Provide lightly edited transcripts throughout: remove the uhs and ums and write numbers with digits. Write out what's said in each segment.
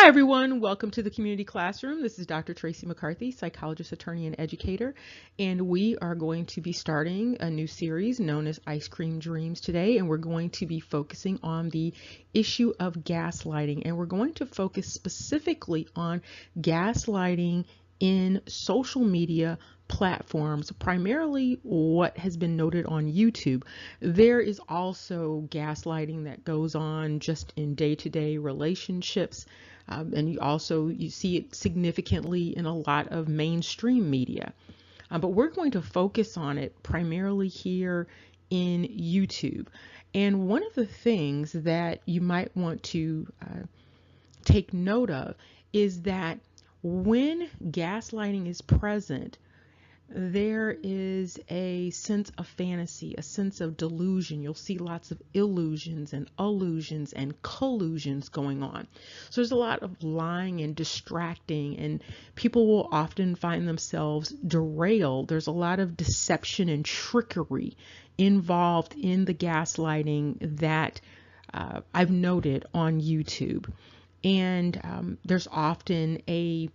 Hi everyone, welcome to the community classroom. This is Dr. Tracy McCarthy, psychologist, attorney, and educator, and we are going to be starting a new series known as Ice Cream Dreams today, and we're going to be focusing on the issue of gaslighting, and we're going to focus specifically on gaslighting in social media platforms, primarily what has been noted on YouTube. There is also gaslighting that goes on just in day-to-day relationships. And you see it significantly in a lot of mainstream media. But we're going to focus on it primarily here in YouTube. And one of the things that you might want to take note of is that when gaslighting is present, there is a sense of fantasy, a sense of delusion. You'll see lots of illusions and allusions and collusions going on. So there's a lot of lying and distracting, and people will often find themselves derailed. There's a lot of deception and trickery involved in the gaslighting that I've noted on YouTube. And there's often a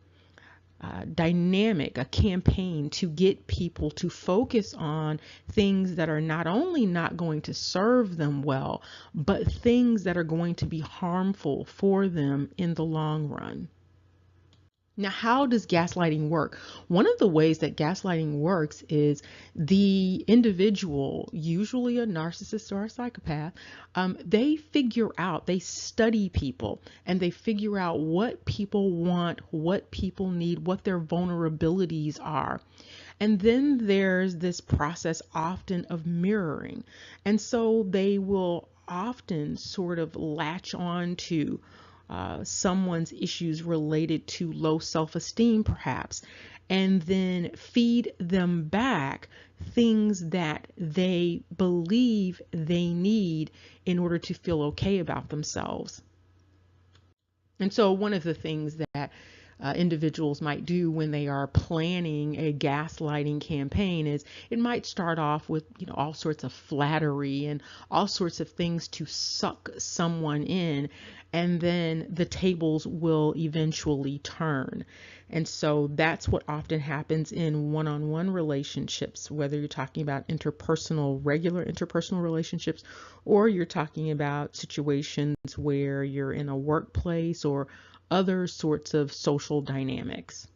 dynamic, a campaign to get people to focus on things that are not only not going to serve them well, but things that are going to be harmful for them in the long run. Now, how does gaslighting work? One of the ways that gaslighting works is the individual, usually a narcissist or a psychopath, they study people, and they figure out what people want, what people need, what their vulnerabilities are. And then there's this process often of mirroring. And so they will often sort of latch on to someone's issues related to low self-esteem, perhaps, and then feed them back things that they believe they need in order to feel okay about themselves. And so one of the things that individuals might do when they are planning a gaslighting campaign is it might start off with all sorts of flattery and all sorts of things to suck someone in, and then the tables will eventually turn. And so that's what often happens in one-on-one relationships, whether you're talking about regular interpersonal relationships, or you're talking about situations where you're in a workplace or other sorts of social dynamics.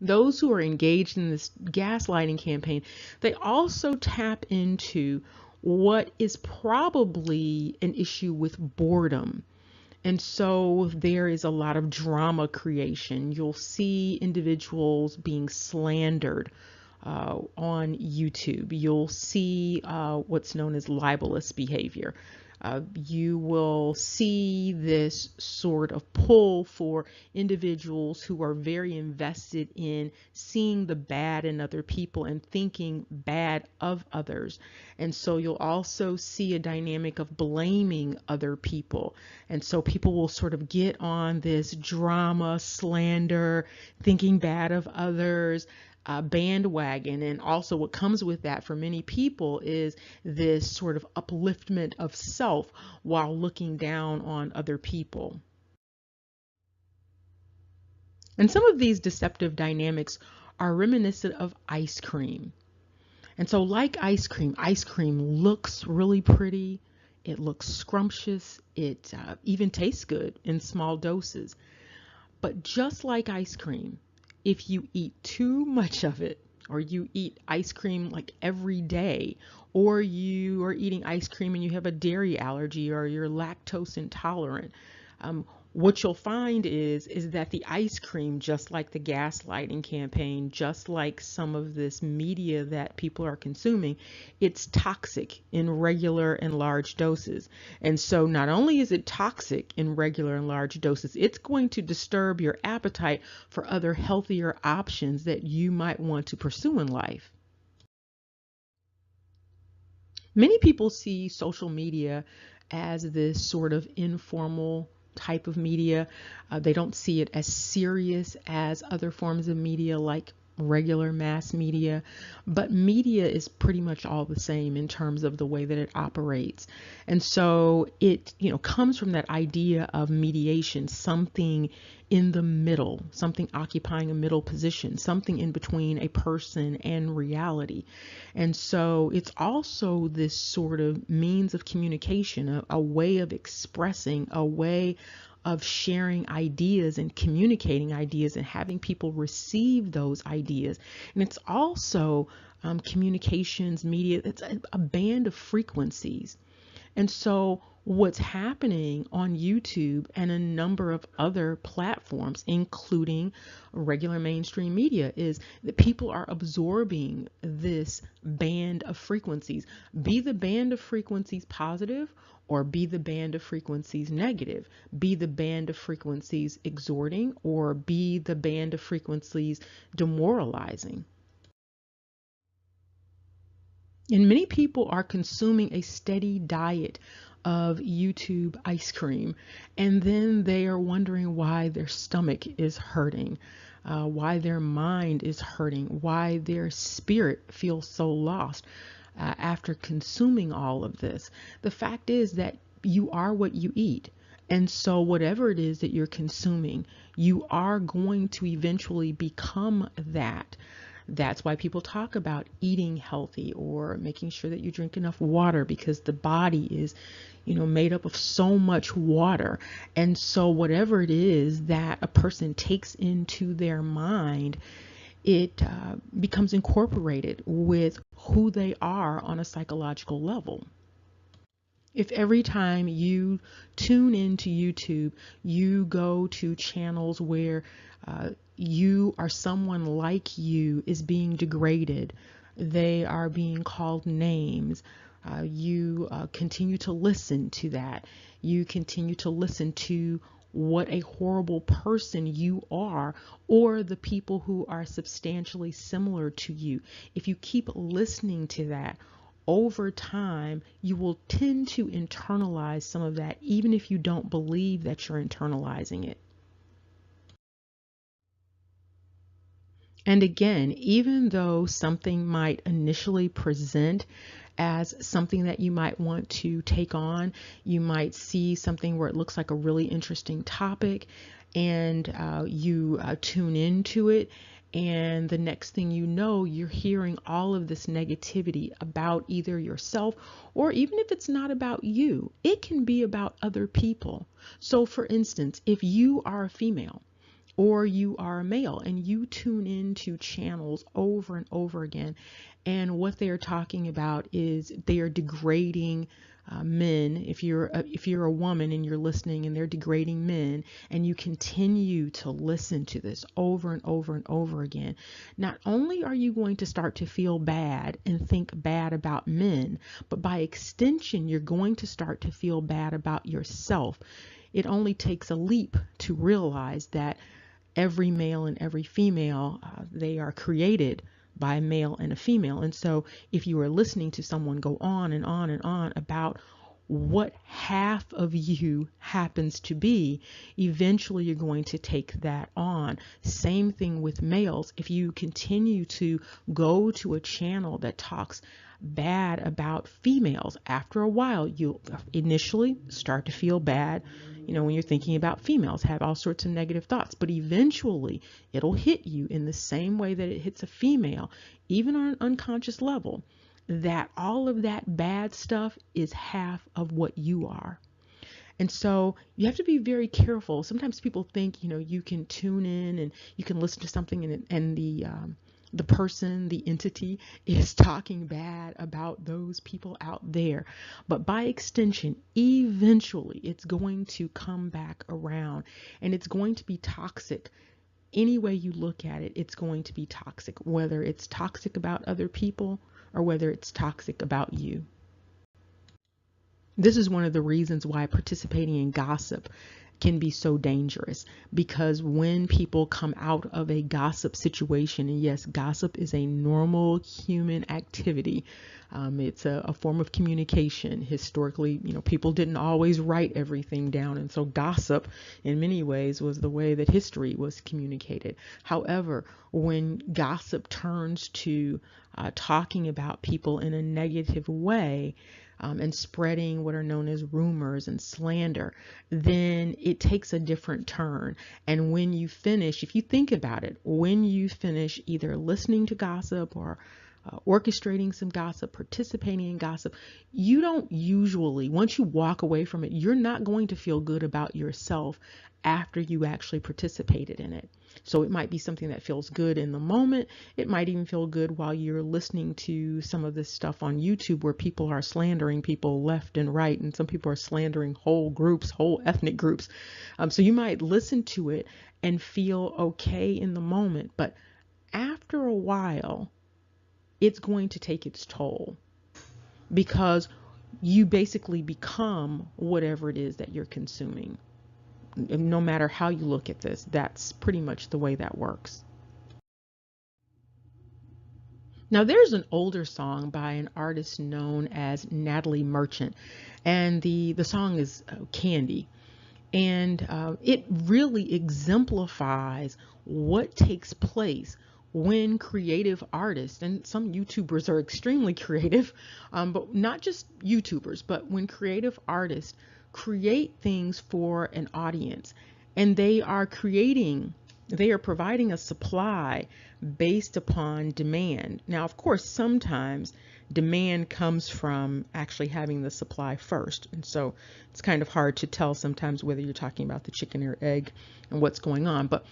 Those who are engaged in this gaslighting campaign, they also tap into what is probably an issue with boredom. And so there is a lot of drama creation. You'll see individuals being slandered on YouTube. You'll see what's known as libelous behavior. You will see this sort of pull for individuals who are very invested in seeing the bad in other people and thinking bad of others. And so you'll also see a dynamic of blaming other people. And so people will sort of get on this drama, slander, thinking bad of others, bandwagon. And also what comes with that for many people is this sort of upliftment of self while looking down on other people. And some of these deceptive dynamics are reminiscent of ice cream. And so like ice cream looks really pretty. It looks scrumptious. It even tastes good in small doses. But just like ice cream, if you eat too much of it, or you eat ice cream like every day, or you are eating ice cream and you have a dairy allergy or you're lactose intolerant, what you'll find is that the ice cream, just like the gaslighting campaign, just like some of this media that people are consuming, it's toxic in regular and large doses. And so not only is it toxic in regular and large doses, it's going to disturb your appetite for other healthier options that you might want to pursue in life. Many people see social media as this sort of informal type of media. They don't see it as serious as other forms of media like regular mass media, but media is pretty much all the same in terms of the way that it operates. And so it, comes from that idea of mediation, something in the middle, something occupying a middle position, something in between a person and reality. And so it's also this sort of means of communication, a way of expressing, a way of sharing ideas and communicating ideas and having people receive those ideas. And it's also communications media. It's a band of frequencies. And so what's happening on YouTube and a number of other platforms, including regular mainstream media, is that people are absorbing this band of frequencies. Be the band of frequencies positive, or be the band of frequencies negative. Be the band of frequencies exhorting, or be the band of frequencies demoralizing. And many people are consuming a steady diet of YouTube ice cream, and then they are wondering why their stomach is hurting, why their mind is hurting, why their spirit feels so lost after consuming all of this. The fact is that you are what you eat. And so whatever it is that you're consuming, you are going to eventually become that. That's why people talk about eating healthy or making sure that you drink enough water, because the body is, made up of so much water. And so whatever it is that a person takes into their mind, it becomes incorporated with who they are on a psychological level. If every time you tune into YouTube, you go to channels where you or someone like you is being degraded, they are being called names, you continue to listen to that, you continue to listen to what a horrible person you are, or the people who are substantially similar to you. If you keep listening to that, over time, you will tend to internalize some of that, even if you don't believe that you're internalizing it. And again, even though something might initially present as something that you might want to take on, you might see something where it looks like a really interesting topic, and you tune into it, and the next thing you know, you're hearing all of this negativity about either yourself, or even if it's not about you, it can be about other people. So for instance, if you are a female or you are a male and you tune into channels over and over again, and what they are talking about is they are degrading men. If you're a woman and you're listening and they're degrading men, and you continue to listen to this over and over and over again, not only are you going to start to feel bad and think bad about men, but by extension, you're going to start to feel bad about yourself. It only takes a leap to realize that every male and every female, they are created by a male and a female. And so if you are listening to someone go on and on and on about what half of you happens to be, eventually you're going to take that on. Same thing with males. If you continue to go to a channel that talks bad about females, after a while you'll initially start to feel bad, when you're thinking about females, have all sorts of negative thoughts, but eventually it'll hit you in the same way that it hits a female, even on an unconscious level, that all of that bad stuff is half of what you are. And so you have to be very careful. Sometimes people think, you can tune in and you can listen to something and the person, the entity is talking bad about those people out there. But by extension, eventually it's going to come back around, and it's going to be toxic. Any way you look at it, it's going to be toxic, whether it's toxic about other people or whether it's toxic about you. This is one of the reasons why participating in gossip can be so dangerous, because when people come out of a gossip situation, and yes, gossip is a normal human activity. It's a form of communication. Historically, people didn't always write everything down. And so gossip in many ways was the way that history was communicated. However, when gossip turns to talking about people in a negative way, and spreading what are known as rumors and slander, then it takes a different turn. And when you finish, if you think about it, when you finish either listening to gossip or orchestrating some gossip, participating in gossip, you don't usually, once you walk away from it, you're not going to feel good about yourself after you actually participated in it. So it might be something that feels good in the moment. It might even feel good while you're listening to some of this stuff on YouTube where people are slandering people left and right, and some people are slandering whole groups, whole ethnic groups. So you might listen to it and feel okay in the moment, but after a while, it's going to take its toll, because you basically become whatever it is that you're consuming. No matter how you look at this, that's pretty much the way that works. Now, there's an older song by an artist known as Natalie Merchant, and the song is Candy. And it really exemplifies what takes place when creative artists, and some YouTubers are extremely creative, but not just YouTubers, but when creative artists create things for an audience, and they are providing a supply based upon demand. Now, of course, sometimes demand comes from actually having the supply first. And so it's kind of hard to tell sometimes whether you're talking about the chicken or egg and what's going on. But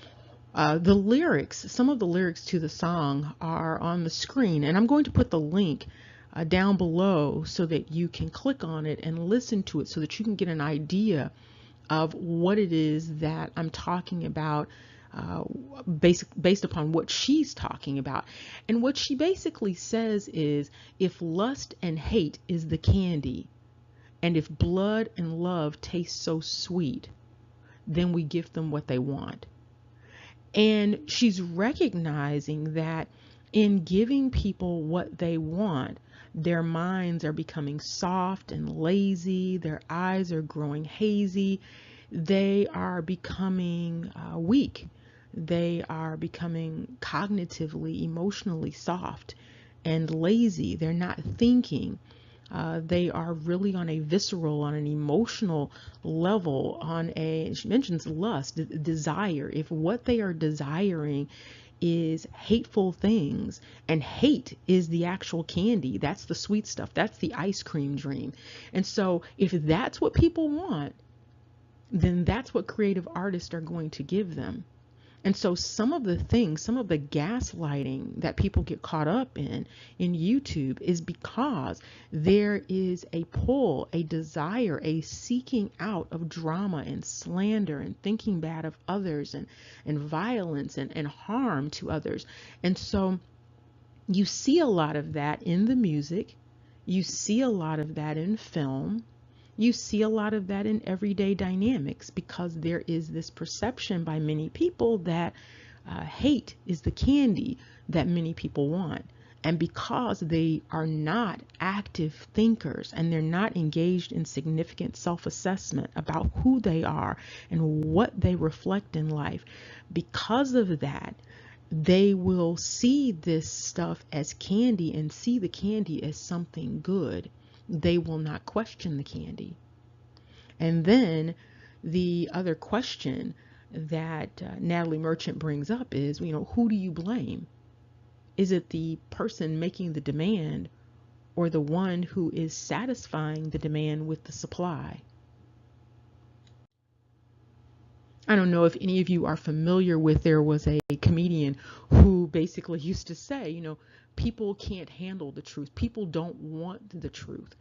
the lyrics, some of the lyrics to the song are on the screen, and I'm going to put the link down below so that you can click on it and listen to it so that you can get an idea of what it is that I'm talking about, based upon what she's talking about. And what she basically says is, if lust and hate is the candy, and if blood and love taste so sweet, then we give them what they want. And she's recognizing that in giving people what they want, their minds are becoming soft and lazy, their eyes are growing hazy, they are becoming weak, they are becoming cognitively, emotionally soft and lazy, they're not thinking. They are really on a visceral, on an emotional level, she mentions lust, desire. If what they are desiring is hateful things, and hate is the actual candy, that's the sweet stuff, that's the ice cream dream. And so if that's what people want, then that's what creative artists are going to give them. And so some of the gaslighting that people get caught up in YouTube is because there is a pull, a desire, a seeking out of drama and slander and thinking bad of others and violence and harm to others. And so you see a lot of that in the music. You see a lot of that in film. You see a lot of that in everyday dynamics, because there is this perception by many people that hate is the candy that many people want. And because they are not active thinkers and they're not engaged in significant self-assessment about who they are and what they reflect in life, because of that, they will see this stuff as candy and see the candy as something good. They will not question the candy. And then the other question that Natalie Merchant brings up is, who do you blame? Is it the person making the demand, or the one who is satisfying the demand with the supply? I don't know if any of you are familiar with, there was a comedian who basically used to say, people can't handle the truth. People don't want the truth.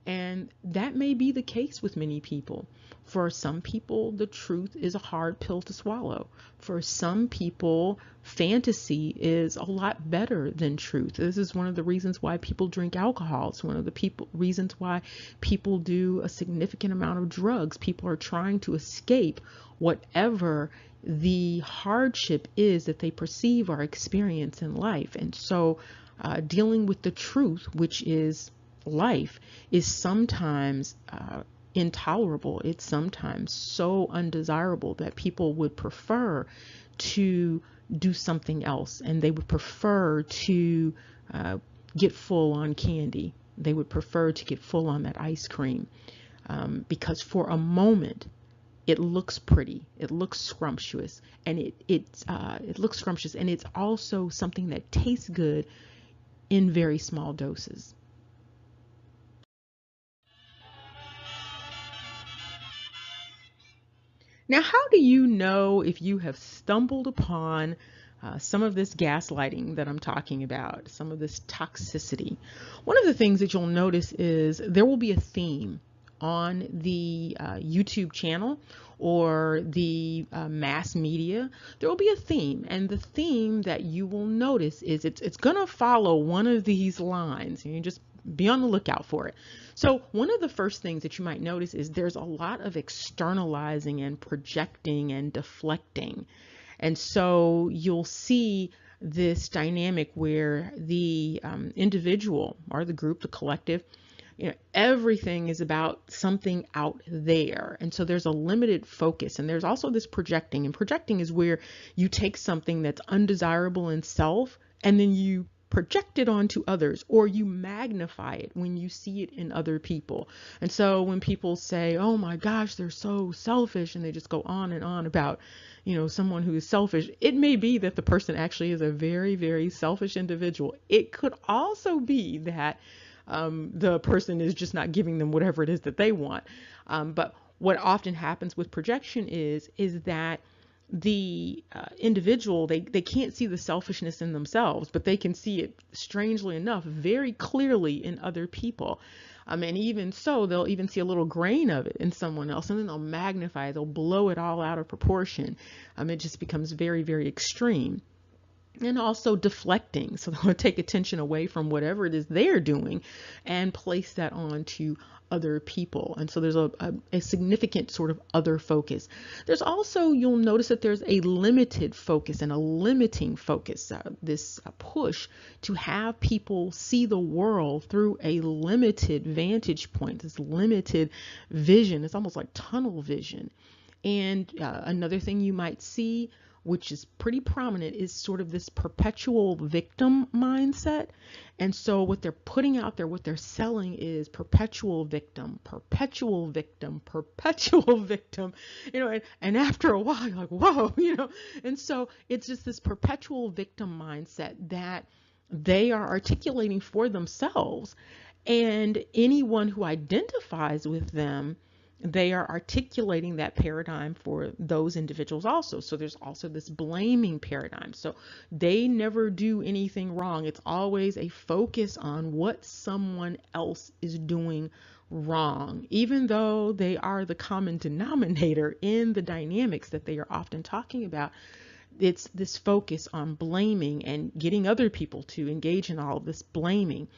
And that may be the case with many people. For some people, the truth is a hard pill to swallow. For some people, fantasy is a lot better than truth. This is one of the reasons why people drink alcohol. It's one of the reasons why people do a significant amount of drugs. People are trying to escape whatever the hardship is that they perceive or experience in life. And so dealing with the truth, which is life, is sometimes intolerable. It's sometimes so undesirable that people would prefer to do something else, and they would prefer to get full on candy. They would prefer to get full on that ice cream because for a moment it looks pretty, it looks scrumptious, and it looks scrumptious, and it's also something that tastes good in very small doses. Now, how do you know if you have stumbled upon some of this gaslighting that I'm talking about, some of this toxicity? One of the things that you'll notice is there will be a theme on the YouTube channel or the mass media. There will be a theme, and the theme that you will notice is it's going to follow one of these lines, and you just be on the lookout for it. So one of the first things that you might notice is there's a lot of externalizing and projecting and deflecting. And so you'll see this dynamic where the individual or the group, the collective, everything is about something out there. And so there's a limited focus, and there's also this projecting. And projecting is where you take something that's undesirable in self and then you project it onto others, or you magnify it when you see it in other people. And so when people say, oh my gosh, they're so selfish, and they just go on and on about, someone who is selfish, it may be that the person actually is a very, very selfish individual. It could also be that the person is just not giving them whatever it is that they want. But what often happens with projection is that the individual, they can't see the selfishness in themselves, but they can see it, strangely enough, very clearly in other people. And even so, they'll even see a little grain of it in someone else, and then they'll magnify it, they'll blow it all out of proportion. It just becomes very, very extreme. And also deflecting. So they'll take attention away from whatever it is they're doing and place that on to other people. And so there's a significant sort of other focus. There's also, you'll notice that there's a limited focus and a limiting focus, this push to have people see the world through a limited vantage point, this limited vision. It's almost like tunnel vision. And another thing you might see, which is pretty prominent, is sort of this perpetual victim mindset. And so what they're putting out there, what they're selling is perpetual victim, perpetual victim, perpetual victim, and after a while, you're like, whoa, and so it's just this perpetual victim mindset that they are articulating for themselves. And anyone who identifies with them, they are articulating that paradigm for those individuals also. So there's also this blaming paradigm. So they never do anything wrong. It's always a focus on what someone else is doing wrong, even though they are the common denominator in the dynamics that they are often talking about. It's this focus on blaming and getting other people to engage in all of this blaming.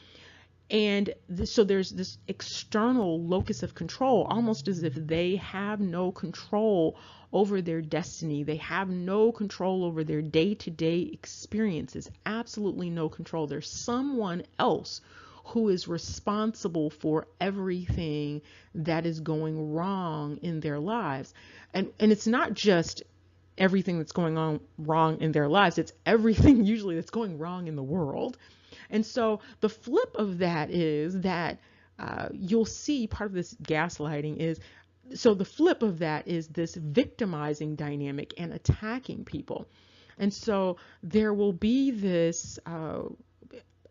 And so there's this external locus of control, almost as if they have no control over their destiny. They have no control over their day-to-day experiences, absolutely no control. There's someone else who is responsible for everything that is going wrong in their lives. And it's not just everything that's going on wrong in their lives, it's everything usually that's going wrong in the world. And so the flip of that is that you'll see part of this gaslighting is, so the flip of that is this victimizing dynamic and attacking people. And so there will be this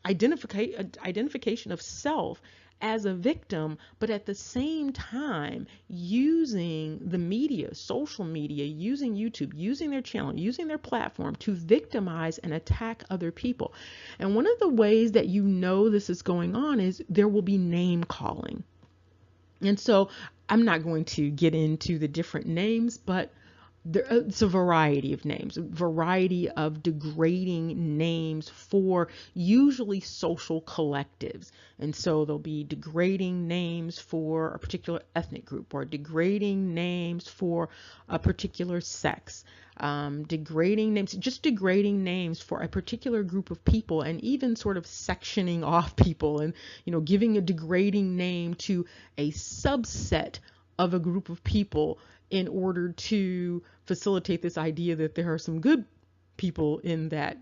identification of self as a victim, but at the same time using the media, social media, using YouTube, using their channel, using their platform to victimize and attack other people. And one of the ways that this is going on is there will be name calling. And so I'm not going to get into the different names, but it's a variety of names, a variety of degrading names for usually social collectives. And so there'll be degrading names for a particular ethnic group, or degrading names for a particular sex, degrading names, just degrading names for a particular group of people, and even sort of sectioning off people and, giving a degrading name to a subset of a group of people in order to facilitate this idea that there are some good people in that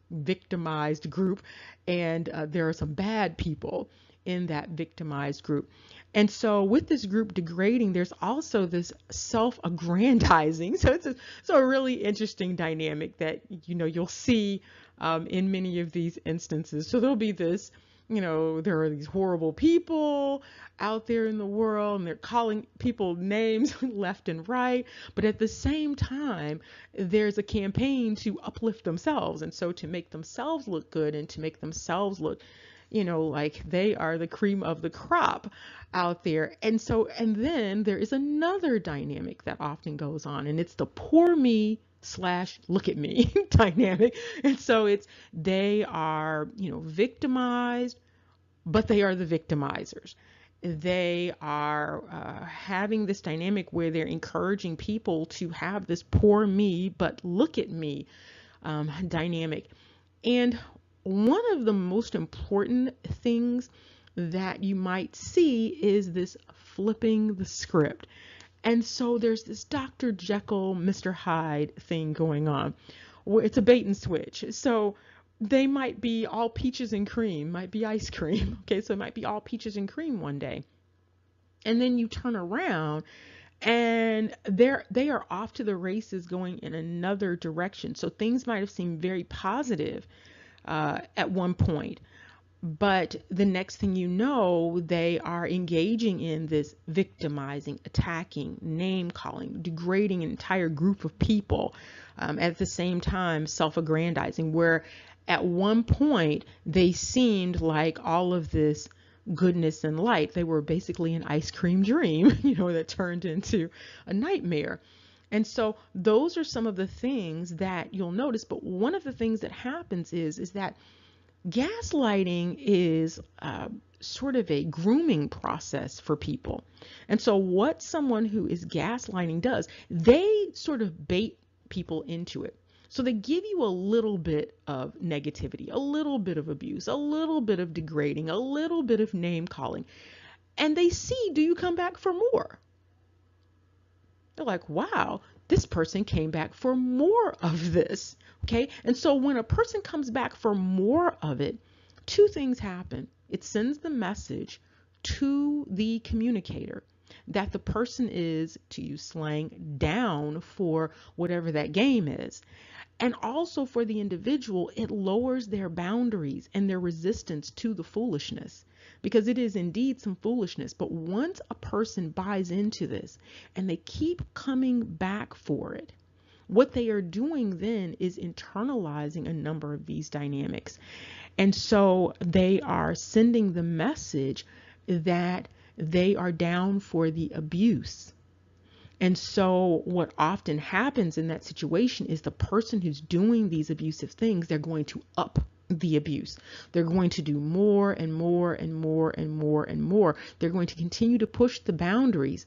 victimized group, and there are some bad people in that victimized group. And so with this group degrading, there's also this self-aggrandizing. So it's a really interesting dynamic that, you'll see in many of these instances. So there'll be this, there are these horrible people out there in the world, and they're calling people names left and right. But at the same time, there's a campaign to uplift themselves. And so to make themselves look good, and to make themselves look, like they are the cream of the crop out there. And then there is another dynamic that often goes on, and it's the poor me / look at me dynamic. And so they are, victimized, but they are the victimizers. They are having this dynamic where they're encouraging people to have this poor me, but look at me dynamic. And one of the most important things that you might see is this flipping the script. And so there's this Dr. Jekyll, Mr. Hyde thing going on, where it's a bait and switch. So they might be all peaches and cream, might be ice cream. Okay, so it might be all peaches and cream one day. And then you turn around and they are off to the races going in another direction. So things might have seemed very positive at one point, but the next thing you know, they are engaging in this victimizing, attacking, name calling, degrading an entire group of people, at the same time self-aggrandizing, where at one point they seemed like all of this goodness and light. They were basically an ice cream dream, that turned into a nightmare. And so those are some of the things that you'll notice. But one of the things that happens is that gaslighting is sort of a grooming process for people. And so what someone who is gaslighting does, they sort of bait people into it. So they give you a little bit of negativity, a little bit of abuse, a little bit of degrading, a little bit of name calling, and they see, do you come back for more? They're like, wow, this person came back for more of this. Okay. And so when a person comes back for more of it, two things happen. It sends the message to the communicator that the person is, to use slang, down for whatever that game is. And also for the individual, it lowers their boundaries and their resistance to the foolishness, because it is indeed some foolishness. But once a person buys into this and they keep coming back for it, what they are doing then is internalizing a number of these dynamics. And so they are sending the message that they are down for the abuse. And so what often happens in that situation is the person who's doing these abusive things, they're going to up the abuse. They're going to do more and more and more and more and more. They're going to continue to push the boundaries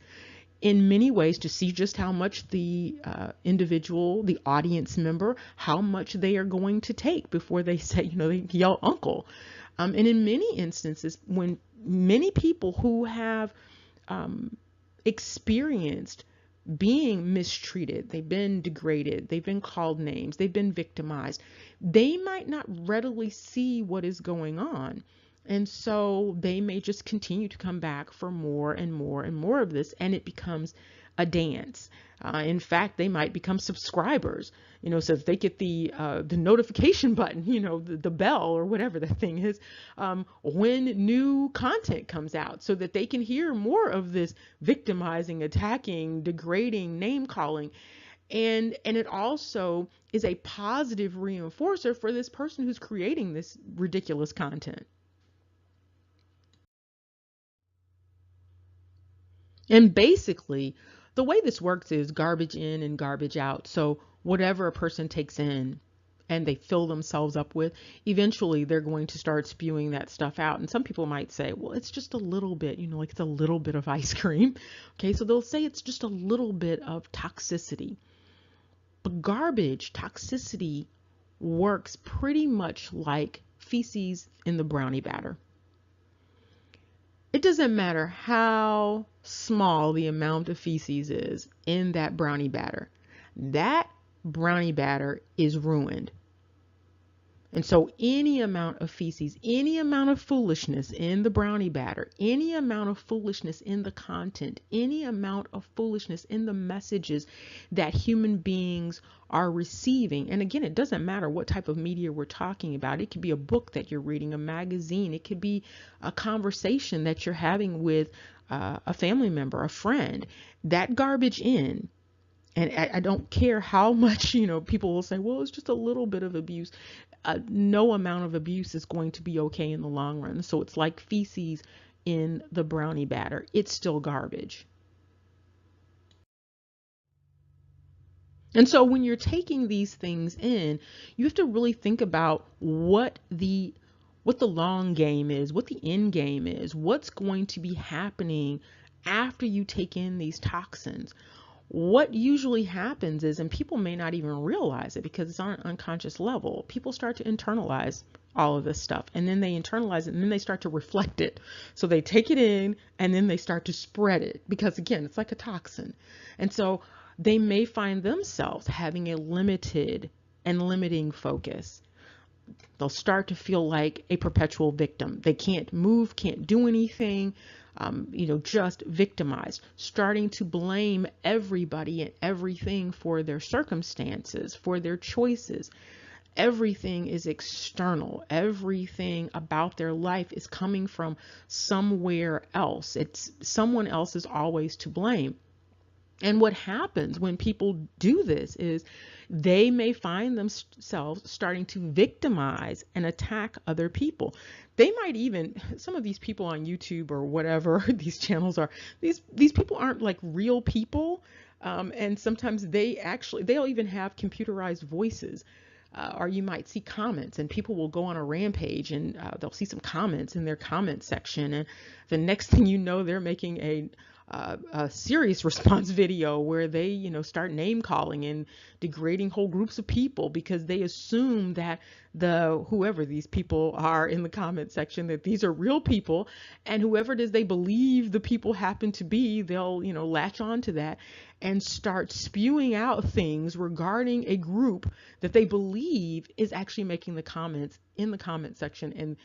in many ways to see just how much the individual, the audience member, how much they are going to take before they say, they yell uncle. And in many instances, when many people who have experienced being mistreated, they've been degraded, they've been called names, they've been victimized, they might not readily see what is going on. And so they may just continue to come back for more and more and more of this, and it becomes a dance. In fact, they might become subscribers, so if they get the notification button, the bell or whatever the thing is, when new content comes out, so that they can hear more of this victimizing, attacking, degrading, name calling. And it also is a positive reinforcer for this person who's creating this ridiculous content. And basically, the way this works is garbage in and garbage out. So whatever a person takes in and they fill themselves up with, eventually they're going to start spewing that stuff out. And some people might say, well, it's just a little bit, like it's a little bit of ice cream. Okay, so they'll say it's just a little bit of toxicity. But garbage, toxicity, works pretty much like feces in the brownie batter. It doesn't matter how small the amount of feces is in that brownie batter. That brownie batter is ruined. And so any amount of feces, any amount of foolishness in the brownie batter, any amount of foolishness in the content, any amount of foolishness in the messages that human beings are receiving. And again, it doesn't matter what type of media we're talking about. It could be a book that you're reading, a magazine. It could be a conversation that you're having with a family member, a friend. That garbage in. And I don't care how much, people will say, well, it's just a little bit of abuse. No amount of abuse is going to be okay in the long run. So it's like feces in the brownie batter. It's still garbage. And so when you're taking these things in, you have to really think about what the long game is, what the end game is, what's going to be happening after you take in these toxins. What usually happens is, and people may not even realize it because it's on an unconscious level, people start to internalize all of this stuff, and then they internalize it, and then they start to reflect it. So they take it in and then they start to spread it, because again, it's like a toxin. And so they may find themselves having a limited and limiting focus. They'll start to feel like a perpetual victim. They can't move, can't do anything. Just victimized, starting to blame everybody and everything for their circumstances, for their choices. Everything is external. Everything about their life is coming from somewhere else. It's someone else is always to blame. And what happens when people do this is they may find themselves starting to victimize and attack other people. They might even, some of these people on YouTube or whatever these channels are, these people aren't like real people. And sometimes they'll even have computerized voices. Or you might see comments, and people will go on a rampage, and they'll see some comments in their comment section. And the next thing you know, they're making a serious response video where they, start name calling and degrading whole groups of people, because they assume that whoever these people are in the comment section, that these are real people, and whoever it is they believe the people happen to be, they'll, latch on to that and start spewing out things regarding a group that they believe is actually making the comments in the comment section. And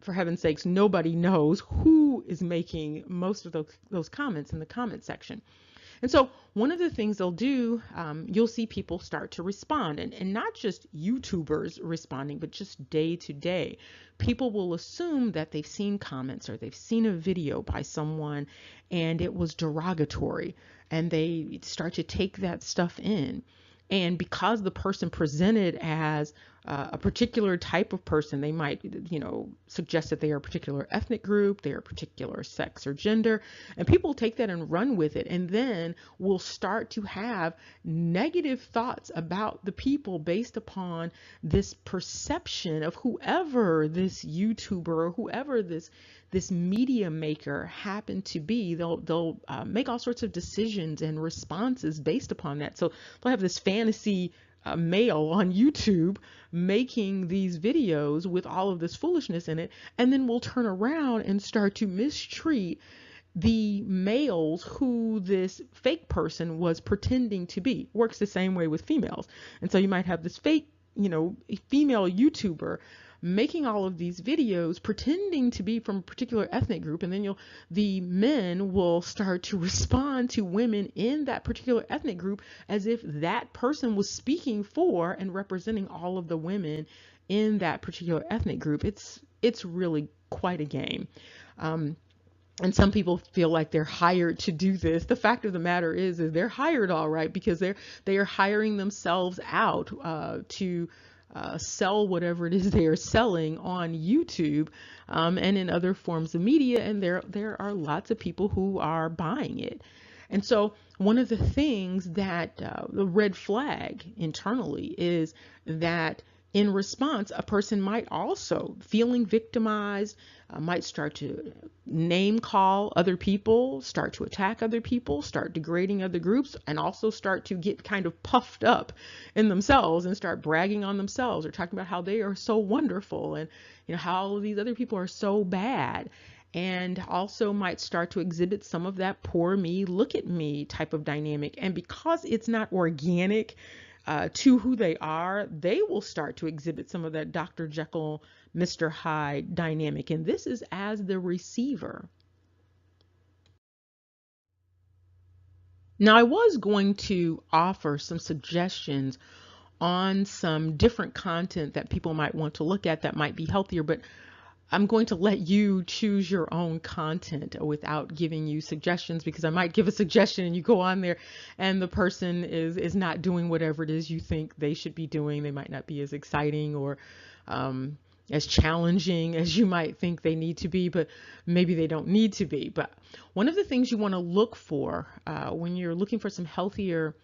for heaven's sakes, nobody knows who is making most of those comments in the comment section. And so one of the things they'll do, you'll see people start to respond, and not just YouTubers responding, but just day to day. People will assume that they've seen comments or they've seen a video by someone and it was derogatory, and they start to take that stuff in. And because the person presented as a particular type of person, they might, suggest that they are a particular ethnic group, they are a particular sex or gender, and people take that and run with it, and then will start to have negative thoughts about the people based upon this perception of whoever this YouTuber or whoever this media maker happened to be. They'll make all sorts of decisions and responses based upon that. So they'll have this fantasy male on YouTube making these videos with all of this foolishness in it, and then we'll turn around and start to mistreat the males who this fake person was pretending to be. Works the same way with females. And so you might have this fake, female YouTuber making all of these videos pretending to be from a particular ethnic group, and then the men will start to respond to women in that particular ethnic group as if that person was speaking for and representing all of the women in that particular ethnic group. It's really quite a game. And some people feel like they're hired to do this. The fact of the matter is they're hired all right, because they are hiring themselves out to sell whatever it is they are selling on YouTube and in other forms of media, and there are lots of people who are buying it. And so one of the things that the red flag internally is that in response, a person might also, feeling victimized, might start to name call other people, start to attack other people, start degrading other groups, and also start to get kind of puffed up in themselves and start bragging on themselves or talking about how they are so wonderful and how all of these other people are so bad. And also might start to exhibit some of that poor me, look at me type of dynamic. And because it's not organic to who they are, they will start to exhibit some of that Dr. Jekyll, Mr. Hyde dynamic. And this is as the receiver. Now, I was going to offer some suggestions on some different content that people might want to look at that might be healthier, but I'm going to let you choose your own content without giving you suggestions, because I might give a suggestion and you go on there and the person is not doing whatever it is you think they should be doing. They might not be as exciting or as challenging as you might think they need to be, but maybe they don't need to be. But one of the things you want to look for when you're looking for some healthier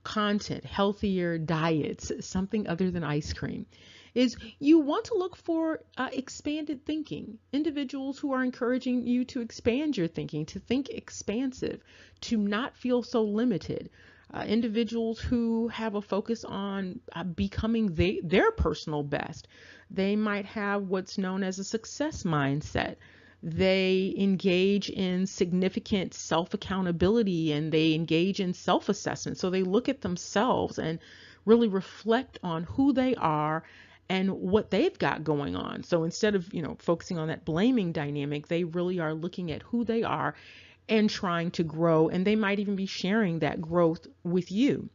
content, healthier diets, something other than ice cream, is you want to look for expanded thinking, individuals who are encouraging you to expand your thinking, to think expansive, to not feel so limited, individuals who have a focus on becoming their personal best. They might have what's known as a success mindset. They engage in significant self-accountability and they engage in self-assessment. So they look at themselves and really reflect on who they are and what they've got going on. So instead of, focusing on that blaming dynamic, they really are looking at who they are and trying to grow. And they might even be sharing that growth with you.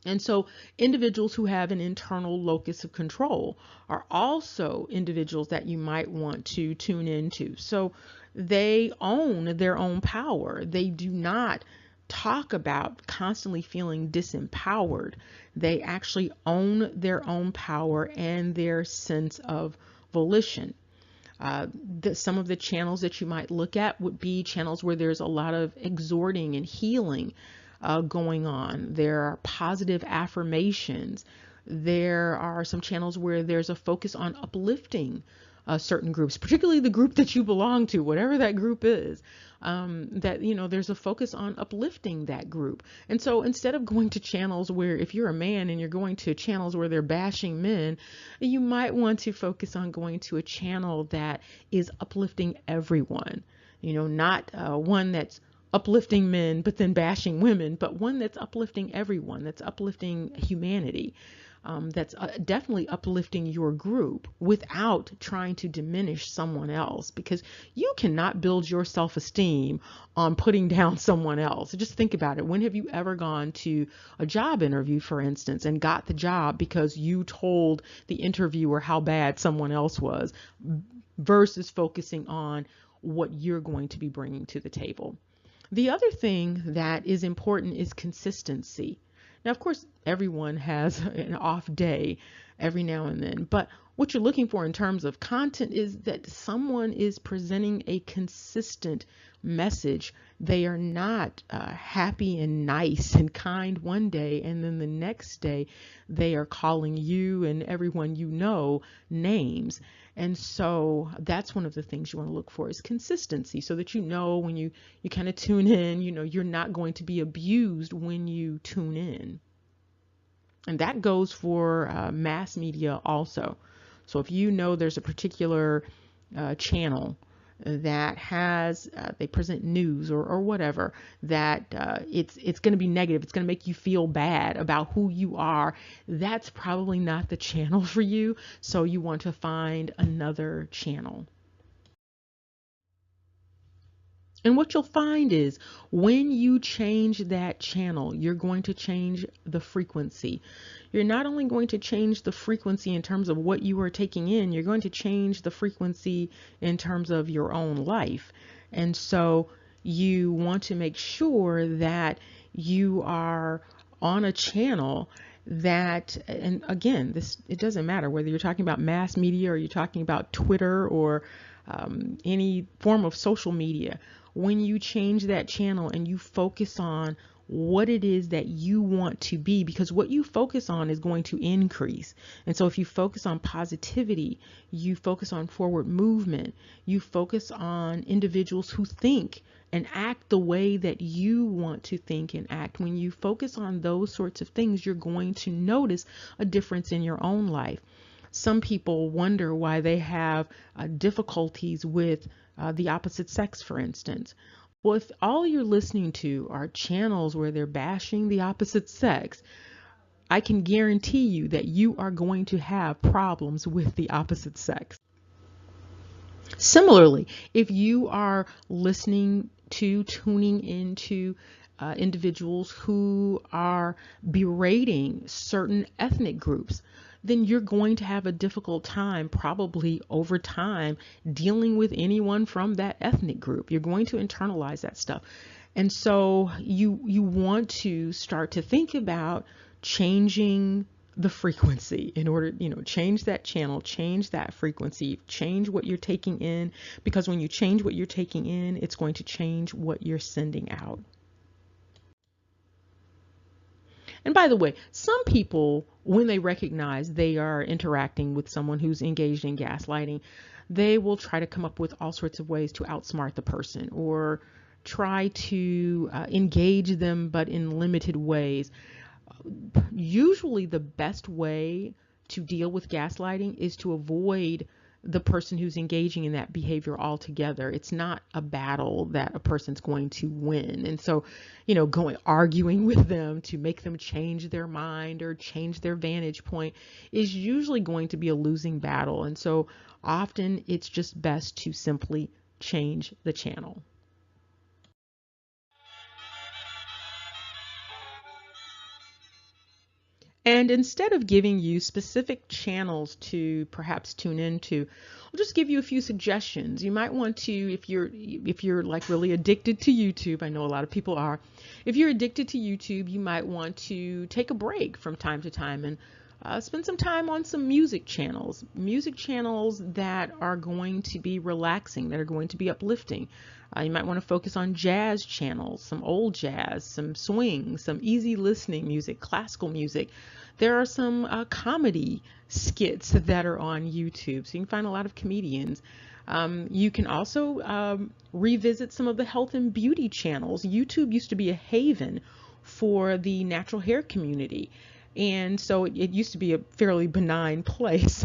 And so individuals who have an internal locus of control are also individuals that you might want to tune into. So they own their own power. They do not talk about constantly feeling disempowered. They actually own their own power and their sense of volition. Some of the channels that you might look at would be channels where there's a lot of exhorting and healing going on. There are positive affirmations. There are some channels where there's a focus on uplifting certain groups, particularly the group that you belong to, whatever that group is, there's a focus on uplifting that group. And so instead of going to channels where, if you're a man and you're going to channels where they're bashing men, you might want to focus on going to a channel that is uplifting everyone, not one that's uplifting men but then bashing women, but one that's uplifting everyone, that's uplifting humanity. That's definitely uplifting your group without trying to diminish someone else, because you cannot build your self-esteem on putting down someone else. Just think about it. When have you ever gone to a job interview, for instance, and got the job because you told the interviewer how bad someone else was, versus focusing on what you're going to be bringing to the table? The other thing that is important is consistency. Now, of course, everyone has an off day every now and then, but what you're looking for in terms of content is that someone is presenting a consistent message. They are not happy and nice and kind one day, and then the next day they are calling you and everyone names. And so that's one of the things you want to look for, is consistency, so that when you kind of tune in, you're not going to be abused when you tune in. And that goes for mass media also. So if there's a particular channel that has, they present news or whatever, that it's going to be negative, it's going to make you feel bad about who you are, that's probably not the channel for you. So you want to find another channel. And what you'll find is when you change that channel, you're going to change the frequency. You're not only going to change the frequency in terms of what you are taking in, you're going to change the frequency in terms of your own life. And so you want to make sure that you are on a channel that, and again, it doesn't matter whether you're talking about mass media or you're talking about Twitter or any form of social media. When you change that channel and you focus on what it is that you want to be, because what you focus on is going to increase. And so if you focus on positivity, you focus on forward movement, you focus on individuals who think and act the way that you want to think and act. When you focus on those sorts of things, you're going to notice a difference in your own life. Some people wonder why they have difficulties with the opposite sex, for instance. Well, if all you're listening to are channels where they're bashing the opposite sex, I can guarantee you that you are going to have problems with the opposite sex. Similarly, if you are tuning into individuals who are berating certain ethnic groups, then you're going to have a difficult time, probably over time, dealing with anyone from that ethnic group. You're going to internalize that stuff. And so you want to start to think about changing the frequency in order, change that channel, change that frequency, change what you're taking in, because when you change what you're taking in, it's going to change what you're sending out. And by the way, some people, when they recognize they are interacting with someone who's engaged in gaslighting, they will try to come up with all sorts of ways to outsmart the person or try to engage them, but in limited ways. Usually the best way to deal with gaslighting is to avoid the person who's engaging in that behavior altogether. It's not a battle that a person's going to win. And so, arguing with them to make them change their mind or change their vantage point is usually going to be a losing battle. And so often it's just best to simply change the channel. And instead of giving you specific channels to perhaps tune into, I'll just give you a few suggestions. You might want to, if you're like really addicted to YouTube, I know a lot of people are. If you're addicted to YouTube, you might want to take a break from time to time and spend some time on some music channels that are going to be relaxing, that are going to be uplifting. You might want to focus on jazz channels, some old jazz, some swing, some easy listening music, classical music. There are some comedy skits that are on YouTube, so you can find a lot of comedians. You can also revisit some of the health and beauty channels. YouTube used to be a haven for the natural hair community. And so it used to be a fairly benign place.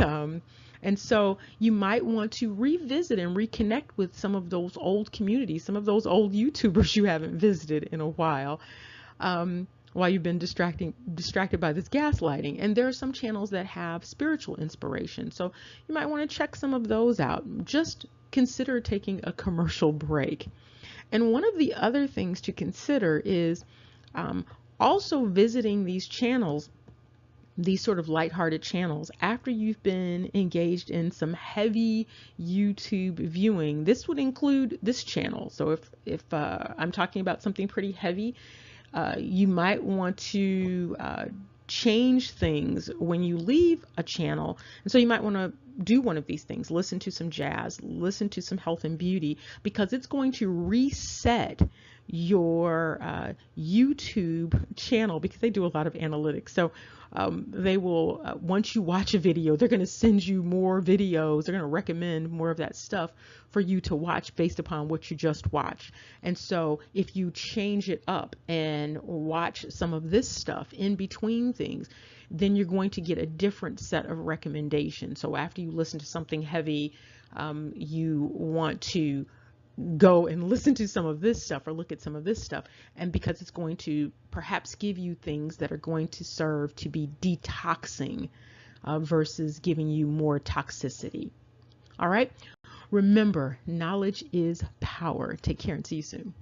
And so you might want to revisit and reconnect with some of those old communities, some of those old YouTubers you haven't visited in a while you've been distracted by this gaslighting. And there are some channels that have spiritual inspiration. So you might want to check some of those out. Just consider taking a commercial break. And one of the other things to consider is also visiting these channels, these sort of lighthearted channels, after you've been engaged in some heavy YouTube viewing. This would include this channel. So if I'm talking about something pretty heavy, you might want to change things when you leave a channel. And so you might want to do one of these things, listen to some jazz, listen to some health and beauty, because it's going to reset your YouTube channel, because they do a lot of analytics. So they will, once you watch a video, they're going to send you more videos. They're going to recommend more of that stuff for you to watch based upon what you just watched. And so if you change it up and watch some of this stuff in between things, then you're going to get a different set of recommendations. So after you listen to something heavy, you want to go and listen to some of this stuff or look at some of this stuff, and because it's going to perhaps give you things that are going to serve to be detoxing versus giving you more toxicity. All right, remember, knowledge is power. Take care and see you soon.